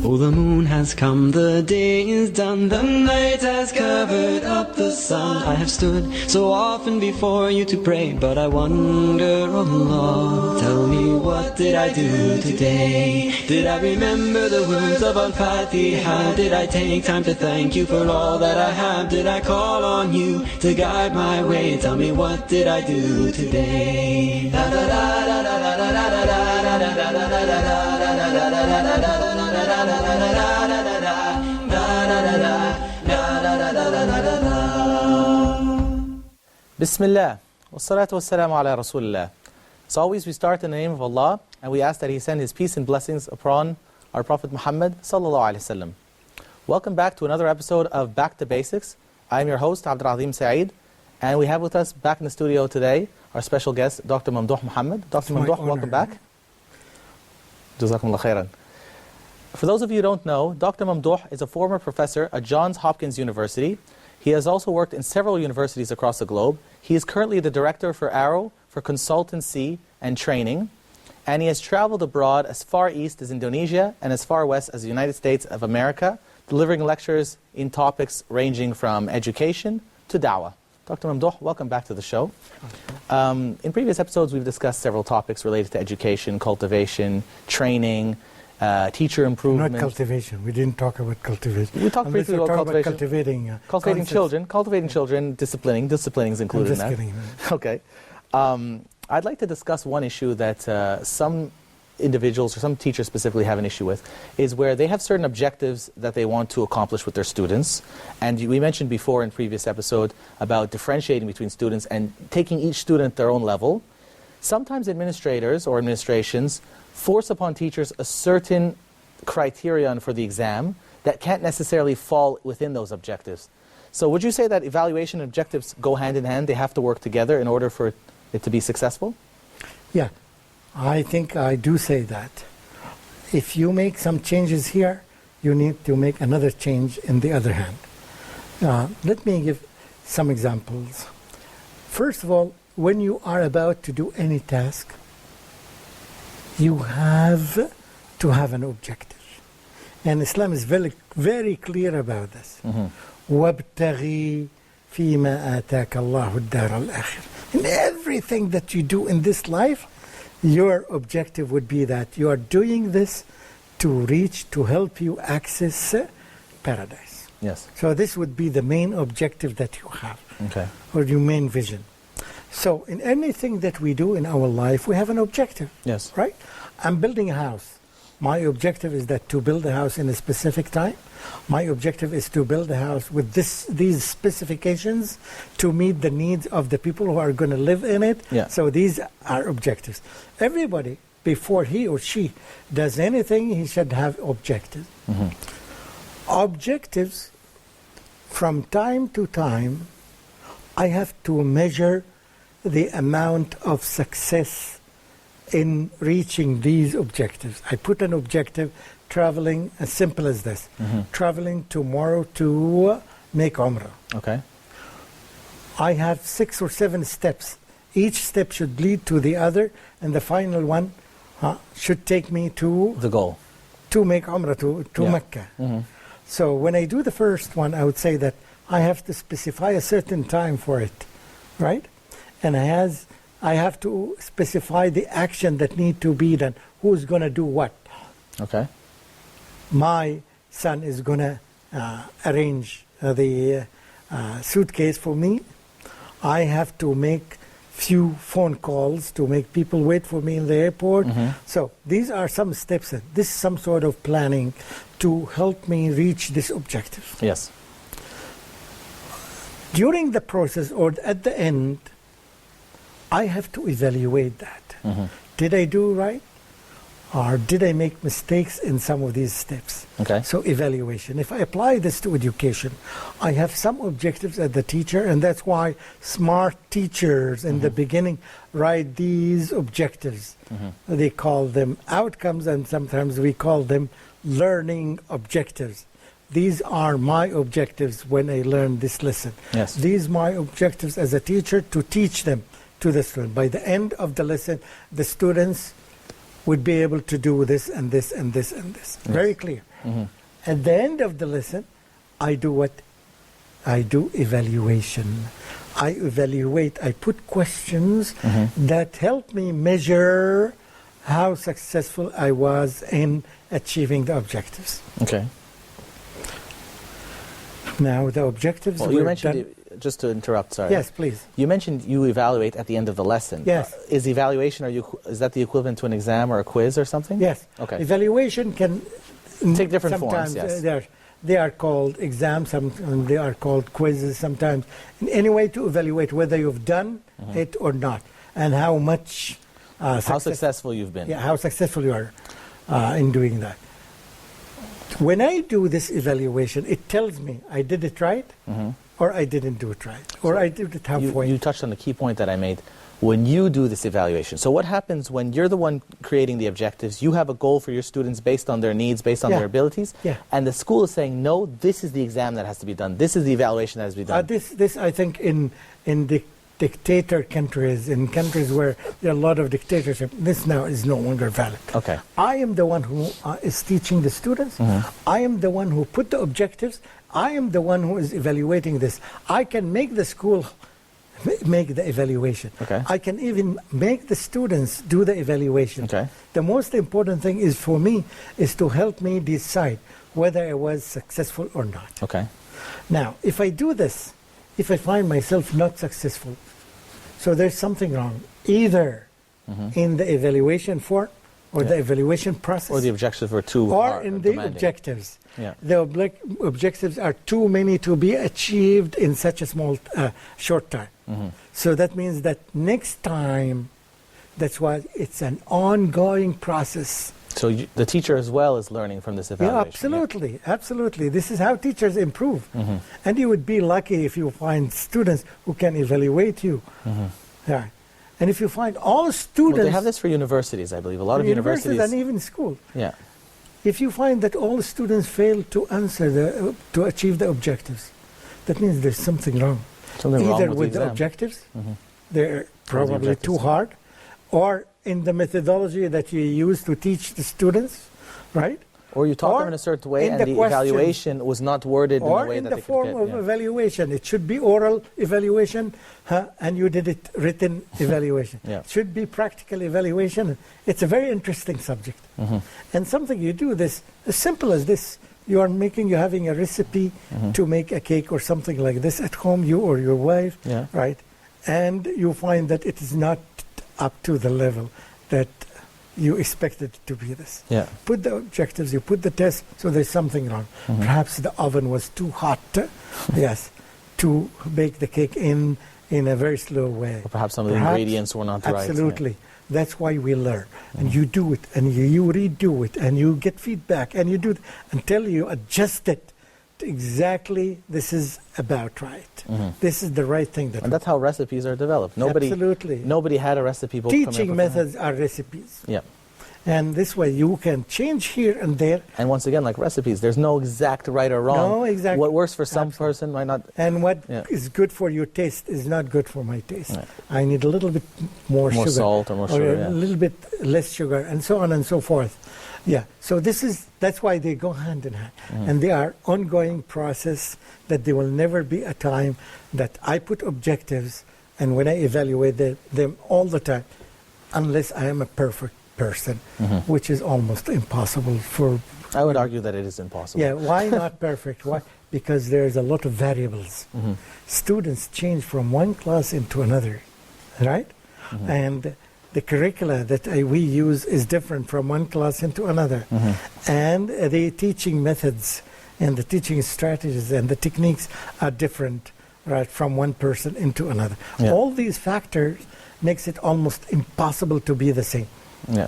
Oh, the moon has come, the day is done, the night has covered up the sun. I have stood so often before you to pray, but I wonder, oh Allah, tell me, what did I do today? Did I remember the words of Al-Fatiha? Did I take time to thank you for all that I have? Did I call on you to guide my way? Tell me, what did I do today? Bismillah, wassalatu wassalamu ala Rasulullah. As always, we start in the name of Allah, and we ask that He send His peace and blessings upon our Prophet Muhammad sallallahu alaihi wasallam. Welcome back to another episode of Back to Basics. I am your host, Abdul Azim Saeed, and we have with us back in the studio today our special guest, Dr. Mamdouh Mohamed. Dr. Mamdouh, welcome back. Jazakumullah khairan. For those of you who don't know, Dr. Mamdouh is a former professor at Johns Hopkins University. He has also worked in several universities across the globe. He is currently the director for Arrow for consultancy and training, and he has traveled abroad as far east as Indonesia and as far west as the United States of America, delivering lectures in topics ranging from education to da'wah. Dr. Mamdouh, welcome back to the show. In previous episodes, we've discussed several topics related to education, cultivation, training, teacher improvement. Not cultivation. We didn't talk about cultivation. We talked briefly about cultivation. Cultivating children, disciplining is included in that. Kidding. Okay. I'd like to discuss one issue that some individuals, or some teachers specifically, have an issue with, is where they have certain objectives that they want to accomplish with their students. And we mentioned before in previous episode about differentiating between students and taking each student at their own level. Sometimes administrators or administrations force upon teachers a certain criterion for the exam that can't necessarily fall within those objectives. So would you say that evaluation and objectives go hand in hand? They have to work together in order for it to be successful? Yeah, I think I do say that. If you make some changes here, you need to make another change in the other hand. Let me give some examples. First of all, when you are about to do any task, you have to have an objective. And Islam is very, very clear about this. وَابْتَغِي فِيمَا آتَاكَ اللَّهُ الدَّارَ الْآخِرَةَ. In everything that you do in this life, your objective would be that you are doing this to help you access paradise. Yes. So this would be the main objective that you have, or your main vision. So in anything that we do in our life, we have an objective. Yes. Right? I'm building a house. My objective is that to build a house in a specific time. My objective is to build a house with these specifications to meet the needs of the people who are going to live in it. Yeah. So these are objectives. Everybody, before he or she does anything, he should have objectives. Objectives, from time to time, I have to measure the amount of success in reaching these objectives. I put an objective, traveling, as simple as this, traveling tomorrow to make Umrah. Okay. I have 6 or 7 steps. Each step should lead to the other, and the final one should take me to the goal. To make Umrah, to Mecca. So when I do the first one, I would say that I have to specify a certain time for it, right? And I have to specify the action that need to be done. Who's going to do what? Okay. My son is going to arrange the suitcase for me. I have to make few phone calls to make people wait for me in the airport. So these are some steps. This is some sort of planning to help me reach this objective. Yes. During the process or at the end, I have to evaluate that. Did I do right? Or did I make mistakes in some of these steps? Okay. So evaluation. If I apply this to education, I have some objectives as the teacher, and that's why smart teachers in the beginning write these objectives. They call them outcomes, and sometimes we call them learning objectives. These are my objectives when I learn this lesson. Yes. These are my objectives as a teacher to teach them to the student. By the end of the lesson, the students would be able to do this and this and this and this. Yes. Very clear. At the end of the lesson, I do what? I do evaluation. I evaluate, I put questions that help me measure how successful I was in achieving the objectives. Okay. Now, the objectives Well, you mentioned, just to interrupt, sorry. Yes, please. You mentioned you evaluate at the end of the lesson. Yes. Is evaluation, is that the equivalent to an exam or a quiz or something? Yes. Okay. Evaluation can Take different forms, sometimes yes. they are called exams, sometimes they are called quizzes, sometimes in any way to evaluate whether you've done it or not, and how much How successful you've been. how successful you are in doing that. When I do this evaluation, it tells me I did it right, or I didn't do it right, or I did it halfway. You touched on the key point that I made. When you do this evaluation, so what happens when you're the one creating the objectives, you have a goal for your students based on their needs, based on their abilities, and the school is saying, no, this is the exam that has to be done, this is the evaluation that has to be done. This I think in the dictator countries, in countries where there are a lot of dictatorship, this now is no longer valid. Okay. I am the one who is teaching the students. I am the one who put the objectives. I am the one who is evaluating this. I can make the school make the evaluation. Okay. I can even make the students do the evaluation. Okay. The most important thing is for me is to help me decide whether I was successful or not. Okay. Now, if I do this, if I find myself not successful, so there's something wrong, either in the evaluation form or the evaluation process, Or the objectives were too or hard, in the demanding. objectives. Yeah. The objectives are too many to be achieved in such a small, short time. So that means that next time, that's why it's an ongoing process. So the teacher as well is learning from this evaluation. Yeah, absolutely, absolutely. This is how teachers improve. And you would be lucky if you find students who can evaluate you. Yeah. And if you find all students... Well, they have this for universities, I believe. A lot of universities... and even school. Yeah. If you find that all students fail to answer, to achieve the objectives, that means there's something wrong. Something Either wrong with the the exam. objectives, they're probably objectives, too yeah. hard, or in the methodology that you use to teach the students, right? Or you taught Or them in a certain way in and the the question. evaluation was not worded in a Or way in that the they form could of get. Yeah. evaluation. It should be oral evaluation, and you did it written evaluation. Yeah. It should be practical evaluation. It's a very interesting subject. And something you do this, as simple as this, you're having a recipe to make a cake or something like this at home, you or your wife, Yeah. right? And you find that it is not up to the level that you expected it to be this. Yeah. Put the objectives, you put the test, so there's something wrong. Perhaps the oven was too hot, yes, to bake the cake in a very slow way. Or perhaps some of the ingredients were not right. Absolutely. That's why we learn. And you do it, and you redo it, and you get feedback, and you do it until you adjust it to exactly this is about right. This is the right thing. And that's how recipes are developed. Absolutely. Nobody had a recipe book. coming up Teaching with methods are recipes. Yeah. And this way you can change here and there. And once again, like recipes, there's no exact right or wrong. No, exactly. What works for some Absolutely. person might not. And what Yeah. is good for your taste is not good for my taste. Right. I need a little bit more sugar. salt or more sugar, a yeah. little bit less sugar, and so on and so forth. Yeah, so that's why they go hand in hand. And they are ongoing process that there will never be a time that I put objectives and when I evaluate them all the time, unless I am a perfect person, which is almost impossible for... I would argue that it is impossible. Yeah, why not perfect? Why? Because there's a lot of variables. Students change from one class into another, right? And the curricula that we use is different from one class into another. And the teaching methods and the teaching strategies and the techniques are different, right, from one person into another. Yeah. All these factors makes it almost impossible to be the same. Yeah.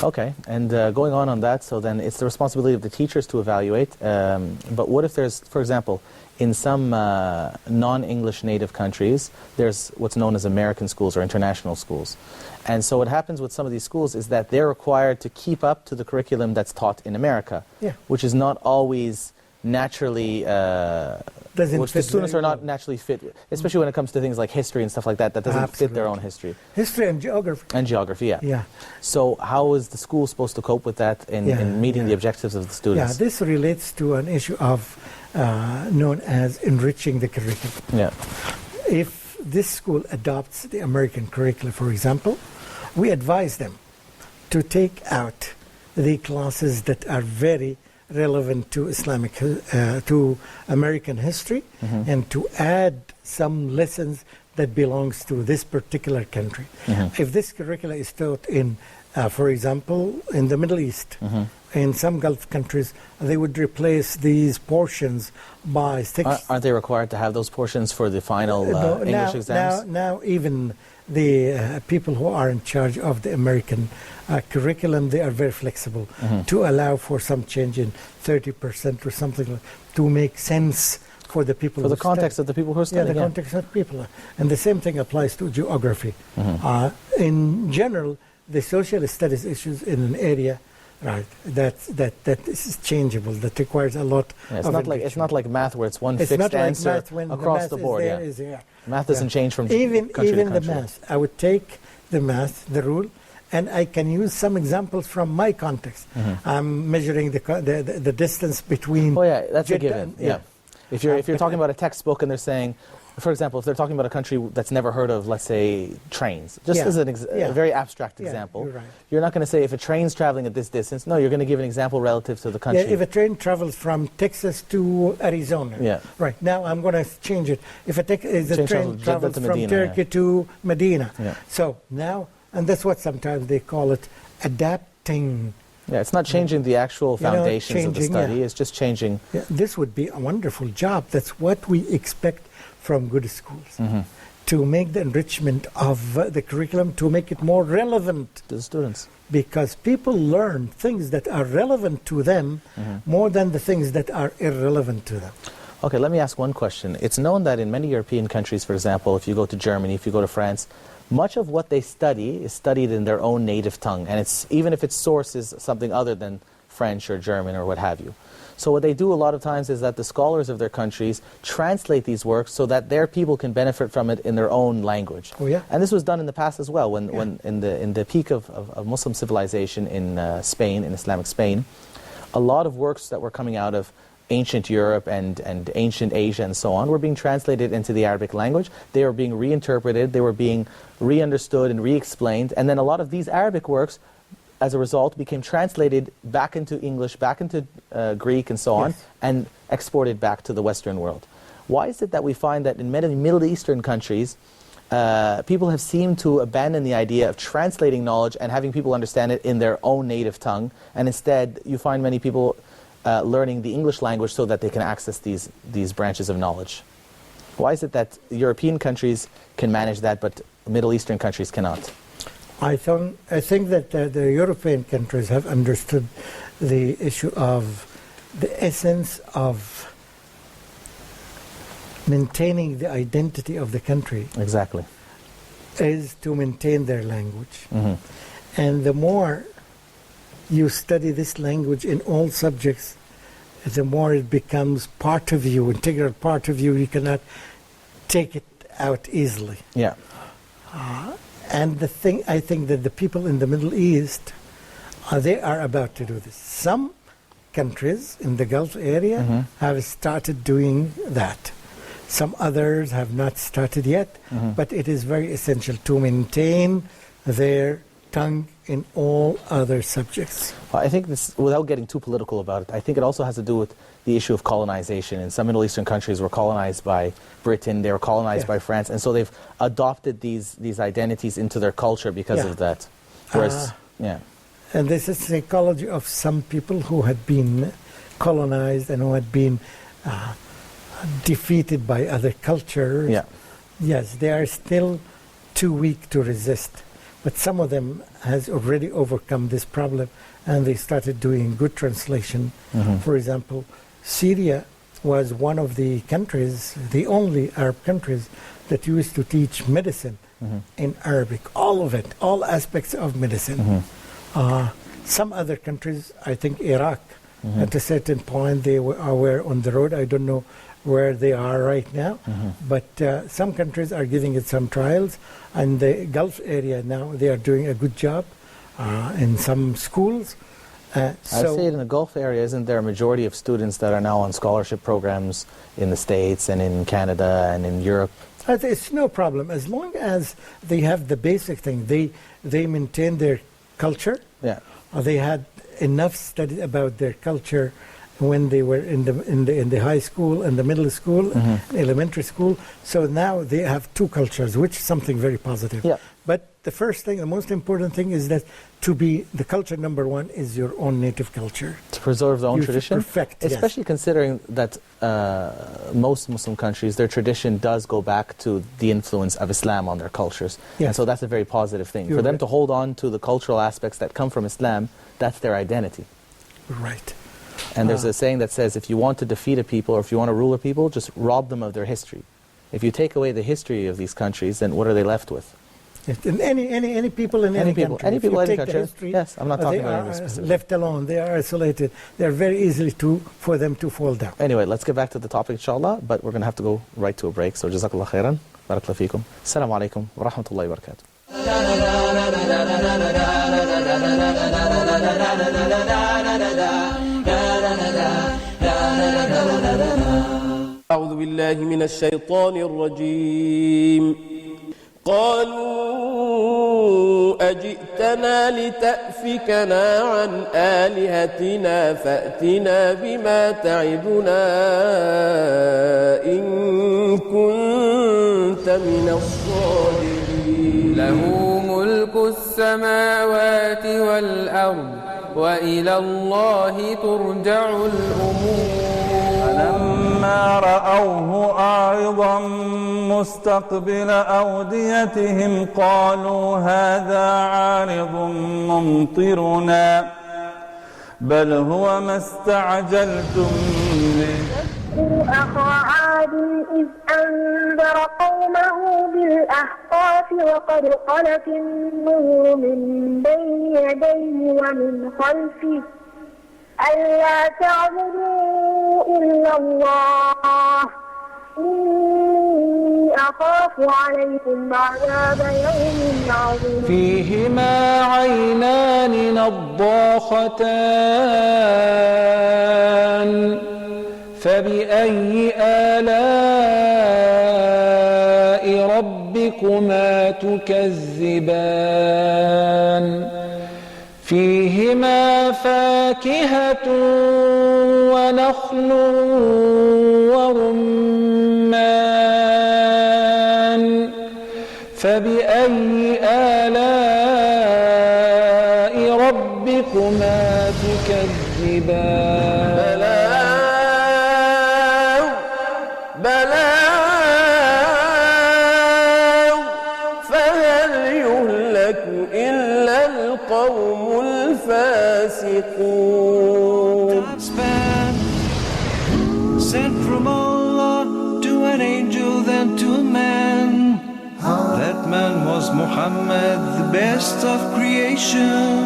Okay, and going on that, so then it's the responsibility of the teachers to evaluate, but what if there's, for example, in some non-English native countries, there's what's known as American schools or international schools. And so what happens with some of these schools is that they're required to keep up to the curriculum that's taught in America, Yeah. which is not always naturally doesn't which fit the students very are not well. naturally fit, especially when it comes to things like history and stuff like that. That doesn't fit their own history. History and geography. And geography, yeah. Yeah. So how is the school supposed to cope with that in meeting the objectives of the students? Yeah, this relates to an issue of known as enriching the curriculum. Yeah. If this school adopts the American curricula, for example, we advise them to take out the classes that are very relevant to to American history, and to add some lessons that belongs to this particular country. If this curricula is taught in, for example, in the Middle East, in some Gulf countries, they would replace these portions by Aren't they required to have those portions for the final English exams? Now even the people who are in charge of the American curriculum, they are very flexible to allow for some change in 30% or something to make sense for the people For who the context of the people who are studying. Yeah, the context of people. And the same thing applies to geography. In general, the social studies issues in an area, right, that is changeable, that requires a lot Yeah, of it's not like math where it's one It's fixed not like answer math when across the math board. is there, Yeah. is there. Math doesn't change from even country to the country. math. I would take the math, the rule, and I can use some examples from my context. I'm measuring the distance between. Oh yeah, that's a Jeddah given. and- Yeah. If you're talking about a textbook and they're saying, for example, if they're talking about a country that's never heard of, let's say, trains, just as a very abstract example, you're right. you're not going to say if a train's traveling at this distance. No, you're going to give an example relative to the country. Yeah, if a train travels from Texas to Arizona, Yeah. right, now I'm going to change it. If a train Change from travels Jeddah to from Medina, Turkey to Medina, Yeah. so now, and that's what sometimes they call it adapting. Yeah, it's not changing the actual foundations of the changing, study. yeah. It's just changing. Yeah, this would be a wonderful job. That's what we expect from good schools, to make the enrichment of the curriculum, to make it more relevant, To the students. because people learn things that are relevant to them more than the things that are irrelevant to them. Okay, let me ask one question. It's known that in many European countries, for example, if you go to Germany, if you go to France, much of what they study is studied in their own native tongue, and it's even if its source is something other than French or German or what have you. So what they do a lot of times is that the scholars of their countries translate these works so that their people can benefit from it in their own language. Oh, yeah. And this was done in the past as well, when in the peak of Muslim civilization in Spain, in Islamic Spain, a lot of works that were coming out of ancient Europe and ancient Asia and so on were being translated into the Arabic language. They were being reinterpreted, they were being re-understood and re-explained, and then a lot of these Arabic works, as a result, became translated back into English, back into Greek and so on, and exported back to the Western world. Why is it that we find that in many Middle Eastern countries, people have seemed to abandon the idea of translating knowledge and having people understand it in their own native tongue, and instead you find many people learning the English language so that they can access these branches of knowledge? Why is it that European countries can manage that, but Middle Eastern countries cannot? I think that the European countries have understood the issue of the essence of maintaining the identity of the country Exactly. is to maintain their language. And the more you study this language in all subjects, the more it becomes part of you, integral part of you. You cannot take it out easily. Yeah. And the thing, I think that the people in the Middle East, they are about to do this. Some countries in the Gulf area have started doing that. Some others have not started yet, but it is very essential to maintain their tongue in all other subjects. I think this, without getting too political about it, I think it also has to do with the issue of colonization. And some Middle Eastern countries were colonized by Britain, they were colonized by France, and so they've adopted these identities into their culture because of that. Whereas, And this is psychology of some people who had been colonized and who had been defeated by other cultures. Yeah. Yes, they are still too weak to resist. But some of them has already overcome this problem, and they started doing good translation. For example, Syria was one of the countries, the only Arab countries, that used to teach medicine in Arabic. All of it, all aspects of medicine. Some other countries, I think Iraq, at a certain point they were on the road. I don't know where they are right now. But some countries are giving it some trials, and the Gulf area now, they are doing a good job in some schools. I'd say in the Gulf area, isn't there a majority of students that are now on scholarship programs in the States and in Canada and in Europe? It's no problem, as long as they have the basic thing. They maintain their culture. Yeah. They had enough study about their culture when they were in the high school and the middle school, elementary school. So now they have two cultures, which is something very positive. Yeah. But the first thing, the most important thing is that the culture number one is your own native culture. To preserve their own tradition? Perfect, especially considering that most Muslim countries, their tradition does go back to the influence of Islam on their cultures. Yes. And so that's a very positive thing. You're For them right. to hold on to the cultural aspects that come from Islam, that's their identity. Right. And there's a saying that says, if you want to defeat a people or if you want to rule a people, just rob them of their history. If you take away the history of these countries, then what are they left with? In any people in any country. Any If you people in any take the country. history, Yes, I'm not talking they about are any specific. left alone. They are isolated. They are very easily for them to fall down. Anyway, let's get back to the topic, inshallah, but we're going to have to go right to a break. So, jazakallah khairan. Barakallahu feekum. Assalamu alaikum wa rahmatullahi wa barakatuh. أعوذ بالله من الشيطان الرجيم قالوا أجئتنا لتأفكنا عن آلهتنا فأتنا بما تعدنا إن كنت من الصادقين له ملك السماوات والأرض وإلى الله ترجع الأمور فلما رأوه عارضا مستقبل أوديتهم قالوا هذا عارض ممطرنا بل هو ما استعجلتم به أخا عاد إذ أنذر قومه بالأحقاف وقد خلت النذر من بين يديه ومن خلفه ألا تعبدوا إلا الله إني أخاف عليكم عذاب يوم عظيم فيهما عينان نضاختان فبأي آلاء ربكما تكذبان فيهما فاكهة ونخل ورمان فبأي آلاء ربكما تكذبان فهل يهلك إلا القوم الفاسقون Sent from Allah to an angel then to man. That man was Muhammad, the best of creation.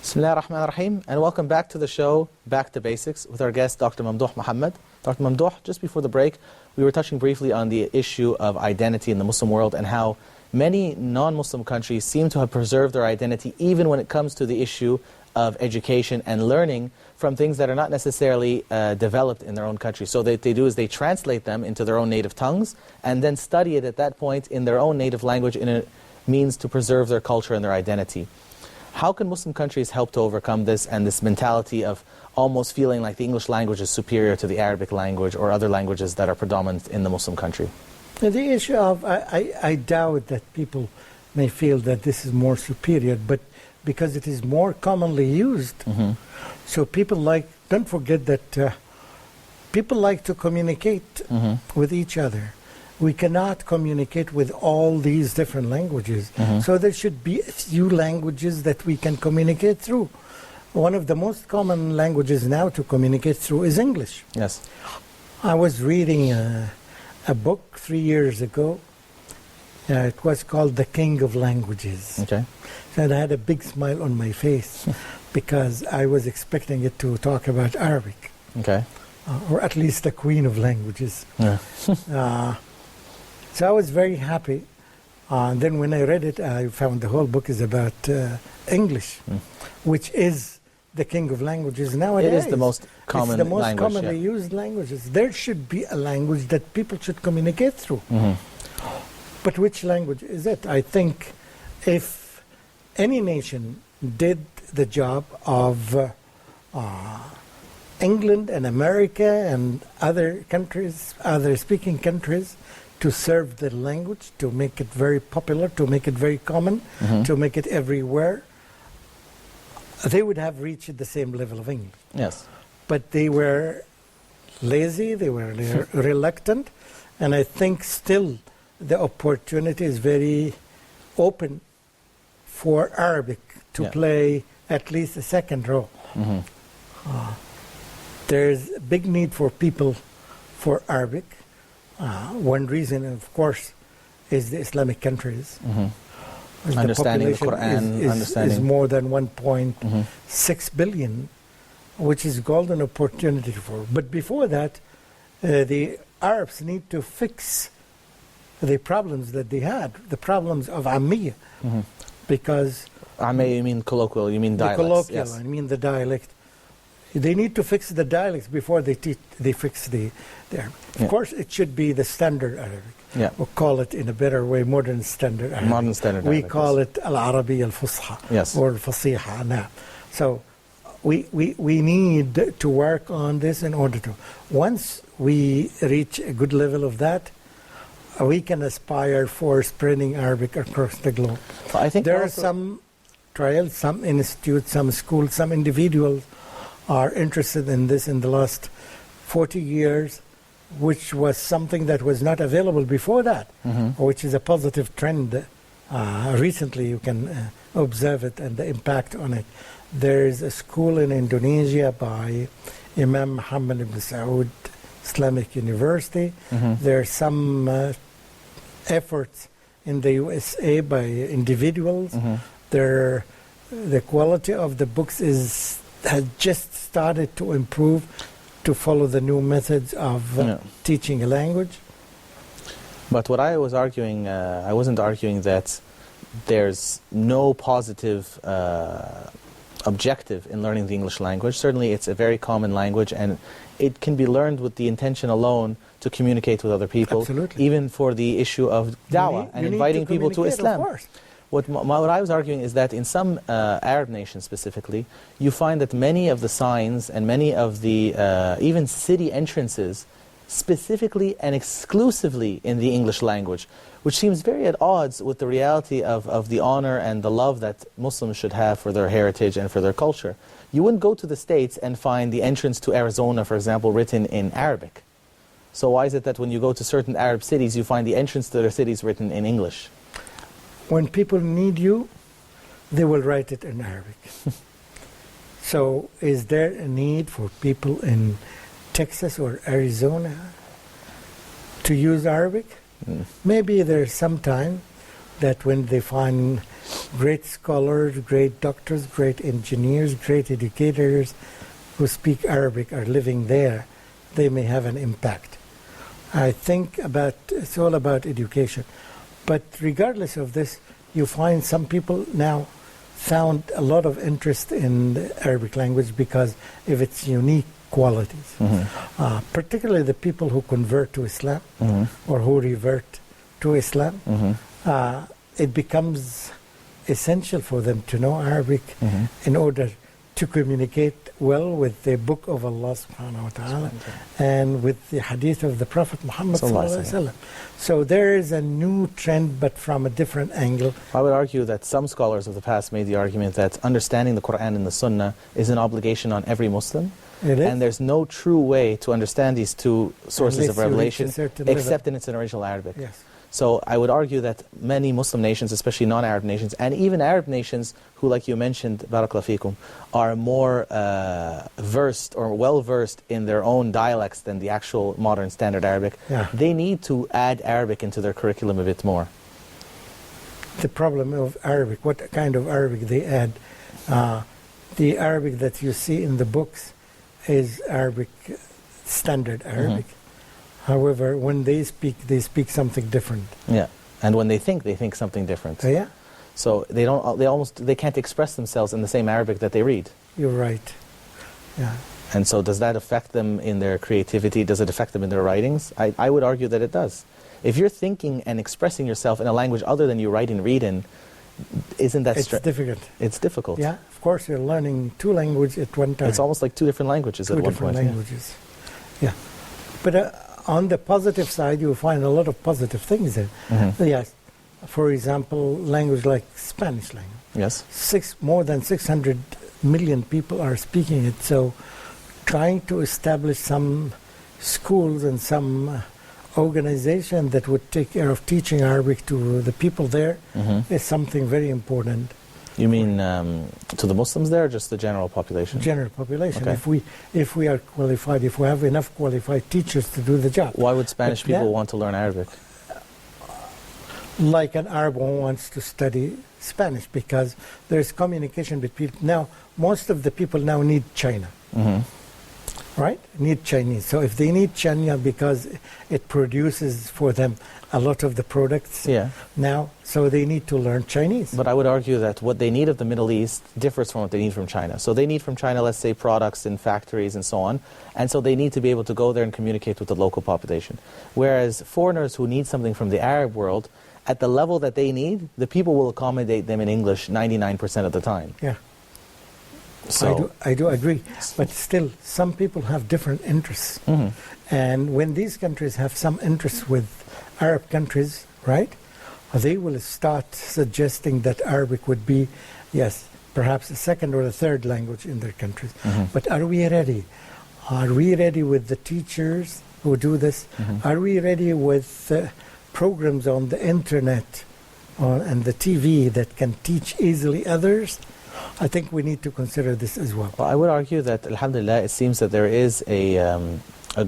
Bismillah ar-Rahman ar-Rahim, and welcome back to the show, Back to Basics, with our guest, Dr. Mamdouh Mohamed. Dr. Mamdouh, just before the break, we were touching briefly on the issue of identity in the Muslim world and how many non-Muslim countries seem to have preserved their identity even when it comes to the issue of education and learning from things that are not necessarily developed in their own country. So what they do is they translate them into their own native tongues and then study it at that point in their own native language in a means to preserve their culture and their identity. How can Muslim countries help to overcome this and this mentality of almost feeling like the English language is superior to the Arabic language or other languages that are predominant in the Muslim country? The issue of, I doubt that people may feel that this is more superior, but because it is more commonly used. So people don't forget that people like to communicate with each other. We cannot communicate with all these different languages. So there should be a few languages that we can communicate through. one of the most common languages now to communicate through is English. Yes. I was reading a book 3 years ago. It was called The King of Languages. Okay. And I had a big smile on my face because I was expecting it to talk about Arabic, Okay. or at least the Queen of Languages. Yeah. So I was very happy. And then when I read it, I found the whole book is about English, which is the king of languages nowadays. It is the most common It's the most language, commonly yeah. used languages. There should be a language that people should communicate through. But which language is it? I think if any nation did the job of England and America and other countries, other speaking countries, to serve the language, to make it very popular, to make it very common, to make it everywhere, they would have reached the same level of English. Yes. But they were lazy, they were reluctant, and I think still the opportunity is very open for Arabic to Yeah. play at least a second role. There's a big need for people for Arabic. One reason, of course, is the Islamic countries. Understanding the population Quran, is understanding. more than 1.6 billion, which is golden opportunity for. But before that, the Arabs need to fix the problems that they had, the problems of Ammiya, because You mean colloquial, you mean the dialects. colloquial, Yes. I mean the dialect. They need to fix the dialects before they fix the Arabic. Yeah. Of course, it should be the standard Arabic. Yeah. We'll call it in a better way, modern standard Arabic. Modern standard We Arabic, call yes. it Al-Arabiya Al-Fusha, Yes. or Al-Fasiha now. So we need to work on this in order to. Once we reach a good level of that, we can aspire for spreading Arabic across the globe. I think There are also- some trials, some institutes, some schools, some individuals are interested in this in the last 40 years, which was something that was not available before that, which is a positive trend. Recently, you can observe it and the impact on it. There is a school in Indonesia by Imam Mohamed ibn Saud Islamic University. There are some efforts in the USA by individuals. The quality of the books has just started to improve to follow the new methods of teaching a language. But what I was arguing, I wasn't arguing that there's no positive objective in learning the English language. Certainly it's a very common language and it can be learned with the intention alone to communicate with other people. Absolutely. Even for the issue of da'wah and You need inviting to people to communicate, Islam. Of course. What I was arguing is that in some Arab nations specifically, you find that many of the signs and many of the even city entrances specifically and exclusively in the English language, which seems very at odds with the reality of the honor and the love that Muslims should have for their heritage and for their culture. You wouldn't go to the States and find the entrance to Arizona, for example, written in Arabic. So why is it that when you go to certain Arab cities, you find the entrance to their cities written in English? When people need you, they will write it in Arabic. So is there a need for people in Texas or Arizona to use Arabic? Maybe there's some time that when they find great scholars, great doctors, great engineers, great educators who speak Arabic are living there, they may have an impact. I think it's all about education. But regardless of this, you find some people now found a lot of interest in the Arabic language because of its unique qualities. Particularly the people who convert to Islam or who revert to Islam. It becomes essential for them to know Arabic in order to communicate well with the book of Allah subhanahu wa ta'ala and with the hadith of the Prophet Muhammad sallallahu alaihi wasallam. So there is a new trend but from a different angle. I would argue that some scholars of the past made the argument that understanding the Quran and the Sunnah is an obligation on every Muslim. It is. And there's no true way to understand these two sources Unless of you reach a revelation certain level. except in its original Arabic. Yes. So I would argue that many Muslim nations, especially non-Arab nations, and even Arab nations who, like you mentioned, barakallahu fikum, are more versed or well-versed in their own dialects than the actual modern standard Arabic, they need to add Arabic into their curriculum a bit more. The problem of Arabic, what kind of Arabic they add, the Arabic that you see in the books is Arabic, standard Arabic. However, when they speak something different. Yeah, and when they think something different. Yeah. So they can't express themselves in the same Arabic that they read. You're right. Yeah. And so does that affect them in their creativity? Does it affect them in their writings? I would argue that it does. If you're thinking and expressing yourself in a language other than you write and read in, isn't that It's difficult. It's difficult. Yeah, of course you're learning two languages at one time. It's almost like two different languages at one point. Two different languages. Yeah. But on the positive side, you find a lot of positive things there. Yes. For example, language like Spanish language. Yes. More than 600 million people are speaking it. So trying to establish some schools and some organization that would take care of teaching Arabic to the people there is something very important. You mean to the Muslims there, or just the general population? General population. Okay. If we are qualified, if we have enough qualified teachers to do the job. Why would Spanish people want to learn Arabic? Like an Arab who wants to study Spanish, because there's communication between. Now, most of the people now need China. Right? Need Chinese. So if they need China because it produces for them a lot of the products now, so they need to learn Chinese. But I would argue that what they need of the Middle East differs from what they need from China. So they need from China, let's say, products in factories and so on. And so they need to be able to go there and communicate with the local population. Whereas foreigners who need something from the Arab world, at the level that they need, the people will accommodate them in English 99% of the time. Yeah. So I do agree, but still, some people have different interests. And when these countries have some interests with Arab countries, right, they will start suggesting that Arabic would be, yes, perhaps a second or a third language in their countries. But are we ready? Are we ready with the teachers who do this? Are we ready with programs on the internet and the TV that can teach easily others? I think we need to consider this as well. Well, I would argue that, alhamdulillah, it seems that there is a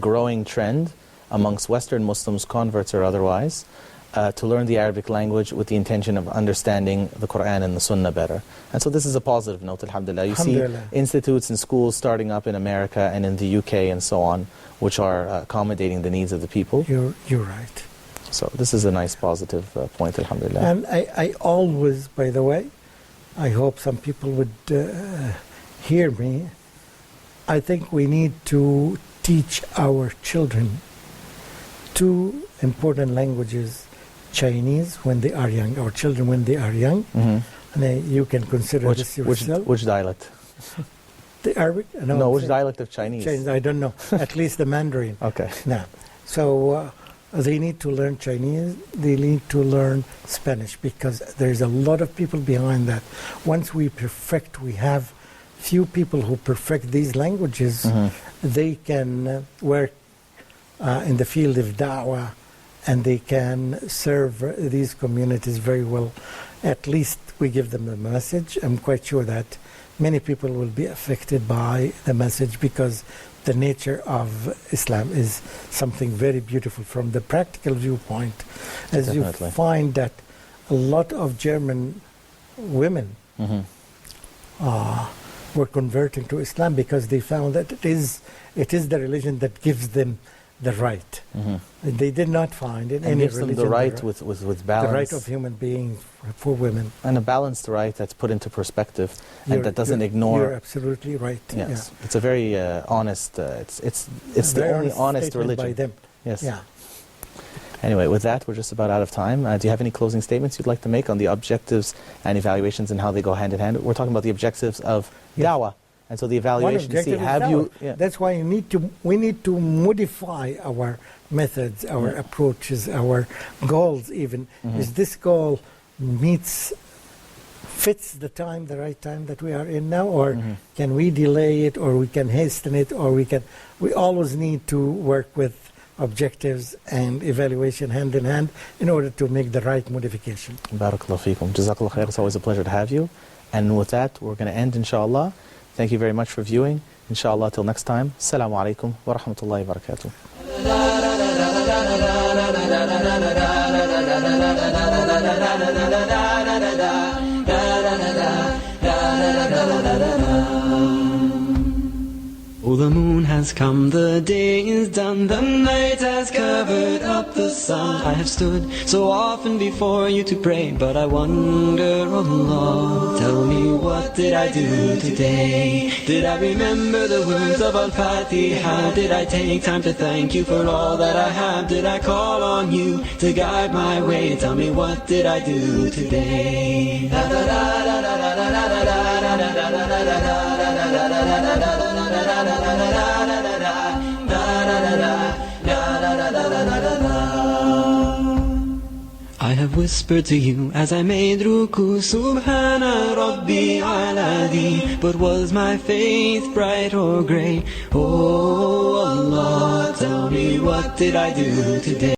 growing trend amongst Western Muslims, converts or otherwise, to learn the Arabic language with the intention of understanding the Quran and the Sunnah better. And so this is a positive note, alhamdulillah. You see institutes and schools starting up in America and in the UK and so on, which are accommodating the needs of the people. You're right. So this is a nice positive point, alhamdulillah. And I always, by the way, I hope some people would hear me. I think we need to teach our children two important languages, Chinese when they are young, our children when they are young. And you can consider this yourself. Which dialect? The Arabic? No, which dialect of Chinese? Chinese, I don't know. At least the Mandarin. Okay. Now, so they need to learn Chinese, they need to learn Spanish, because there's a lot of people behind that. Once we have few people who perfect these languages, they can work in the field of da'wah, and they can serve these communities very well. At least we give them the message. I'm quite sure that many people will be affected by the message, because the nature of Islam is something very beautiful from the practical viewpoint. As Definitely. You find that a lot of German women were converting to Islam because they found that it is the religion that gives them the right. They did not find in any gives religion them the right with balance. the right of human beings for women. And a balanced right that's put into perspective and that doesn't ignore. You're absolutely right. Yes, it's a very honest. It's the only honest religion by them. Yes. Yeah. Anyway, with that, we're just about out of time. Do you have any closing statements you'd like to make on the objectives and evaluations and how they go hand in hand? We're talking about the objectives of da'wah. And so the evaluation, see, have you... Yeah. That's why we need to modify our methods, our approaches, our goals even. Is this goal fits the right time that we are in now, or can we delay it, or we can hasten it, or we always need to work with objectives and evaluation hand in hand in order to make the right modification. Barakallahu feekum. Jazakallah khair. It's always a pleasure to have you. And with that, we're going to end, inshallah. Thank you very much for viewing. Inshallah, till next time. Assalamu alaikum wa rahmatullahi wa barakatuh. Oh, the moon has come, the day is done, the night has covered up the sun. I have stood so often before you to pray, but I wonder, oh Allah, tell me, what did I do today? Did I remember the words of Al-Fatiha? Did I take time to thank you for all that I have? Did I call on you to guide my way? Tell me, what did I do today? I have whispered to you as I made ruku, Subhana Rabbi Aladi. But was my faith bright or grey? Oh Allah, tell me, what did I do today?